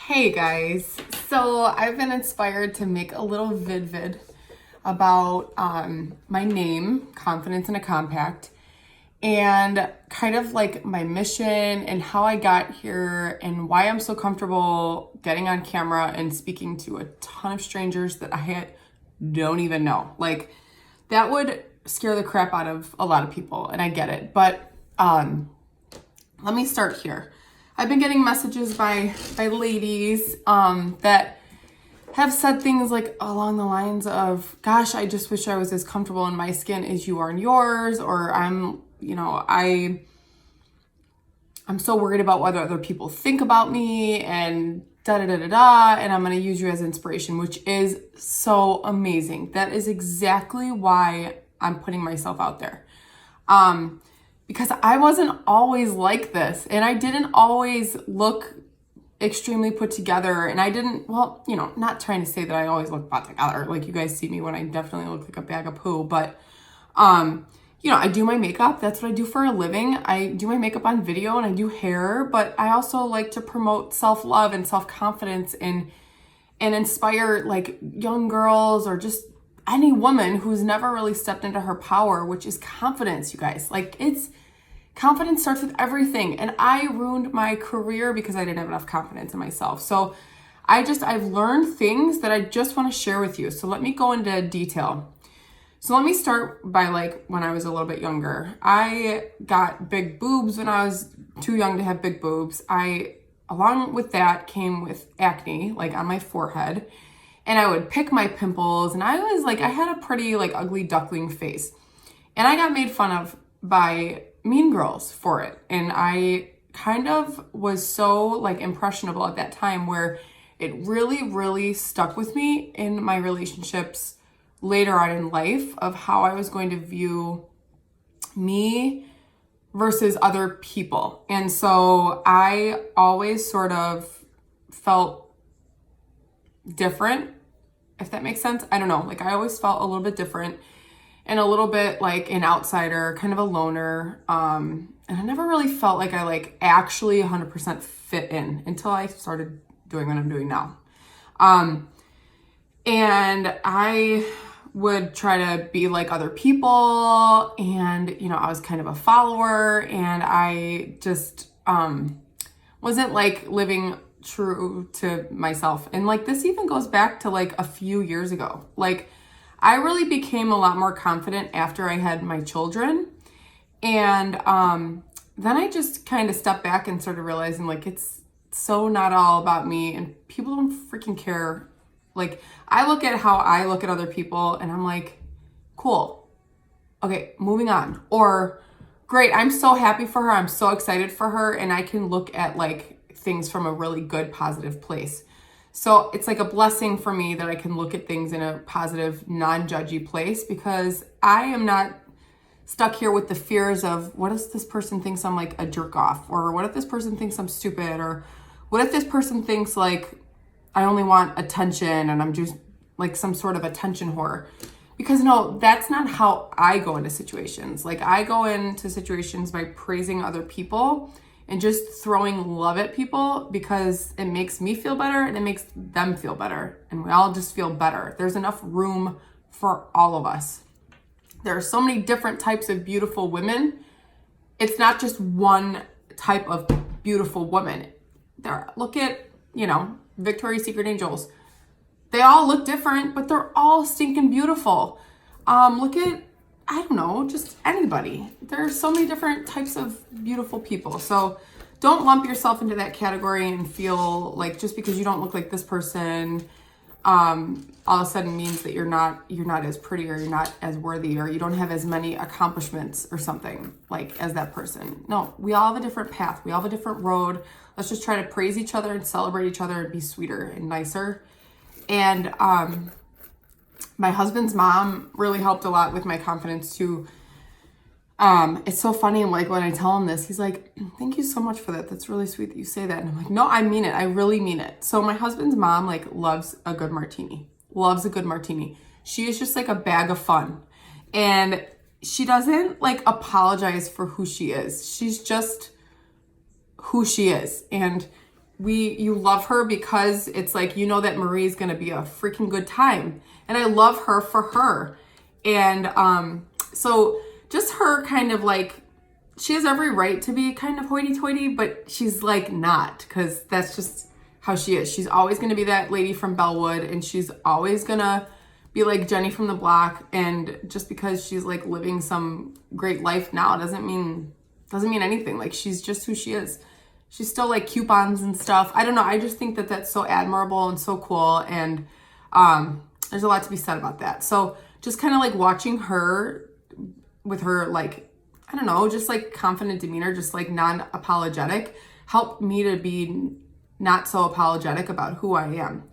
Hey guys, so I've been inspired to make a little vid about my name, Confidence in a Compact, and kind of like my mission and how I got here and why I'm so comfortable getting on camera and speaking to a ton of strangers that don't even know. Like, that would scare the crap out of a lot of people, and I get it, but let me start here. I've been getting messages by ladies that have said things like along the lines of, gosh, I just wish I was as comfortable in my skin as you are in yours, or I'm so worried about what other people think about me, and and I'm going to use you as inspiration, which is so amazing. That is exactly why I'm putting myself out there. Because I wasn't always like this, and I didn't always look extremely put together, and I didn't, not trying to say that I always look put together. Like, you guys see me when I definitely look like a bag of poo, but, I do my makeup. That's what I do for a living. I do my makeup on video and I do hair, but I also like to promote self-love and self-confidence and inspire like young girls or just any woman who's never really stepped into her power, which is confidence, you guys. Like, confidence starts with everything. And I ruined my career because I didn't have enough confidence in myself. So I've learned things that I just want to share with you. So let me go into detail. So let me start by like when I was a little bit younger. I got big boobs when I was too young to have big boobs. Along with that came with acne, like on my forehead. And I would pick my pimples, and I had a pretty like ugly duckling face. And I got made fun of by mean girls for it. And I kind of was so like impressionable at that time where it really, really stuck with me in my relationships later on in life of how I was going to view me versus other people. And so I always sort of felt different, if that makes sense. I don't know. Like, I always felt a little bit different and a little bit like an outsider, kind of a loner. And I never really felt like I like actually 100% fit in until I started doing what I'm doing now. And I would try to be like other people, and I was kind of a follower, and I just wasn't like living true to myself. And like, this even goes back to like a few years ago. Like, I really became a lot more confident after I had my children, and then I just kind of stepped back and started realizing like it's so not all about me, and people don't freaking care. Like, I look at how I look at other people and I'm like, cool. Okay, moving on. Or, great, I'm so happy for her. I'm so excited for her. And I can look at like things from a really good, positive place. So it's like a blessing for me that I can look at things in a positive, non-judgy place, because I am not stuck here with the fears of, what if this person thinks I'm like a jerk off? Or what if this person thinks I'm stupid? Or what if this person thinks like I only want attention and I'm just like some sort of attention whore? Because no, that's not how I go into situations. Like, I go into situations by praising other people and just throwing love at people, because it makes me feel better and it makes them feel better. And we all just feel better. There's enough room for all of us. There are so many different types of beautiful women. It's not just one type of beautiful woman. Look at, Victoria's Secret angels. They all look different, but they're all stinking beautiful. Look at, I don't know, just anybody. There are so many different types of beautiful people. So don't lump yourself into that category and feel like just because you don't look like this person, all of a sudden means that you're not as pretty, or you're not as worthy, or you don't have as many accomplishments or something like as that person. No, we all have a different path. We all have a different road. Let's just try to praise each other and celebrate each other and be sweeter and nicer. And my husband's mom really helped a lot with my confidence too. It's so funny, like, when I tell him this, he's like, thank you so much for that. That's really sweet that you say that. And I'm like, no, I mean it. I really mean it. So my husband's mom like loves a good martini. She is just like a bag of fun. And she doesn't like apologize for who she is. She's just who she is. And you love her because it's like, you know that Marie's gonna be a freaking good time. And I love her for her. And so just her kind of like, she has every right to be kind of hoity-toity, but she's like not, because that's just how she is. She's always gonna be that lady from Bellwood, and she's always gonna be like Jenny from the block. And just because she's like living some great life now doesn't mean anything. Like, she's just who she is. She's still like coupons and stuff. I don't know. I just think that that's so admirable and so cool. And there's a lot to be said about that. So just kind of like watching her with her, like, I don't know, just like confident demeanor, just like non-apologetic, helped me to be not so apologetic about who I am.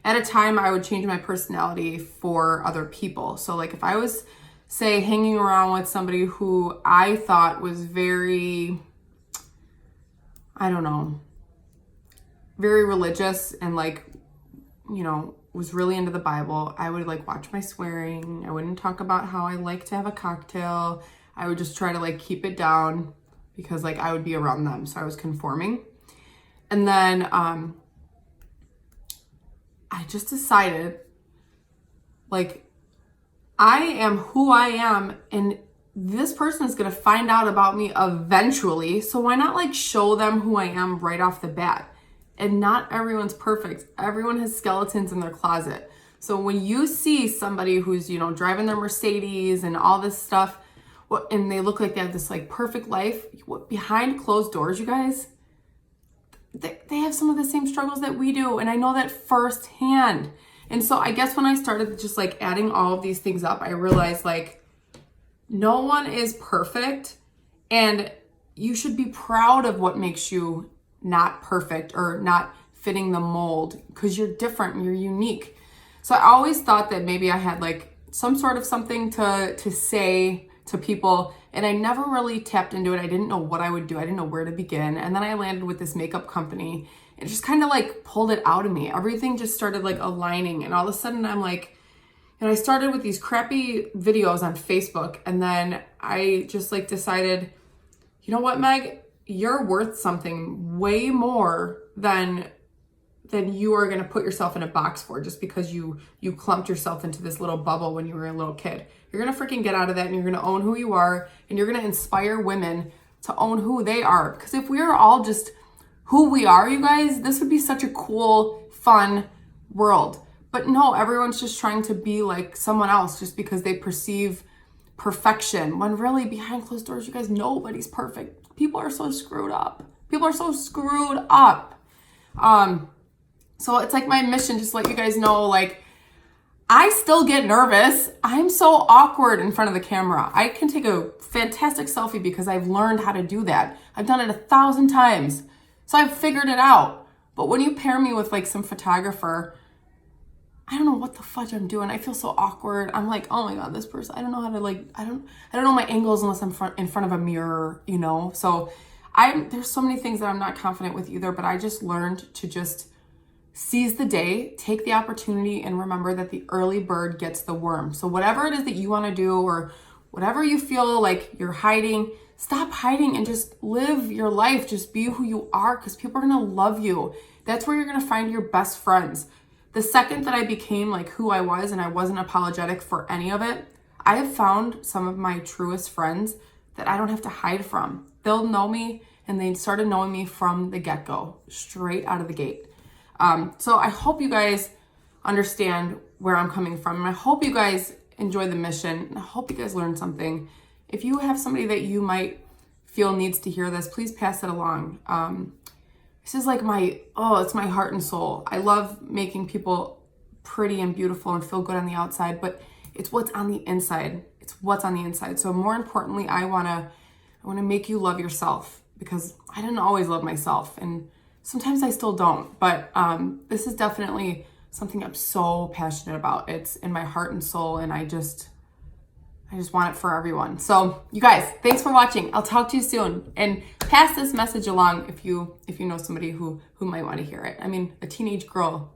At a time, I would change my personality for other people. So like if I was, say, hanging around with somebody who I thought was very, I don't know, very religious and like, you know, was really into the Bible, I would like watch my swearing. I wouldn't talk about how I like to have a cocktail. I would just try to like keep it down because like I would be around them. So I was conforming. And then I just decided, like, I am who I am, and this person is going to find out about me eventually. So why not like show them who I am right off the bat? And not everyone's perfect. Everyone has skeletons in their closet. So when you see somebody who's, you know, driving their Mercedes and all this stuff, and they look like they have this like perfect life, behind closed doors, you guys, they have some of the same struggles that we do. And I know that firsthand. And so I guess when I started just like adding all of these things up, I realized like no one is perfect, and you should be proud of what makes you not perfect or not fitting the mold, because you're different and you're unique. So I always thought that maybe I had like some sort of something to say to people, and I never really tapped into it. I didn't know what I would do. I didn't know where to begin. And then I landed with this makeup company. It just kind of like pulled it out of me. Everything just started like aligning, and all of a sudden I'm like, and I started with these crappy videos on Facebook, and then I just like decided, you know what, Meg, you're worth something way more than you are going to put yourself in a box for, just because you clumped yourself into this little bubble when you were a little kid. You're going to freaking get out of that, and you're going to own who you are, and you're going to inspire women to own who they are. Because if we are all just who we are, you guys, this would be such a cool, fun world. But no, everyone's just trying to be like someone else just because they perceive perfection, when really behind closed doors, you guys, nobody's perfect. People are so screwed up. So it's like my mission, just to let you guys know, like, I still get nervous. I'm so awkward in front of the camera. I can take a fantastic selfie because I've learned how to do that. I've done it 1,000 times. So I've figured it out. But when you pair me with like some photographer, I don't know what the fudge I'm doing. I feel so awkward. I'm like, oh my God, this person, I don't know how to like, I don't know my angles unless I'm in front of a mirror, you know? So there's so many things that I'm not confident with either, but I just learned to just seize the day, take the opportunity, and remember that the early bird gets the worm. So whatever it is that you want to do, or whatever you feel like you're hiding, stop hiding and just live your life. Just be who you are, because people are going to love you. That's where you're going to find your best friends. The second that I became like who I was and I wasn't apologetic for any of it, I have found some of my truest friends that I don't have to hide from. They'll know me, and they started knowing me from the get-go, straight out of the gate. So I hope you guys understand where I'm coming from. And I hope you guys enjoy the mission. And I hope you guys learn something. If you have somebody that you might feel needs to hear this, please pass it along. This is like it's my heart and soul. I love making people pretty and beautiful and feel good on the outside, but it's what's on the inside. So more importantly, I want to make you love yourself, because I didn't always love myself, and sometimes I still don't, but this is definitely something I'm so passionate about. It's in my heart and soul, and I just want it for everyone. So you guys, thanks for watching. I'll talk to you soon, and pass this message along if you know somebody who might want to hear it. I mean, a teenage girl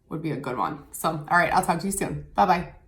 would be a good one. So, all right, I'll talk to you soon. Bye-bye.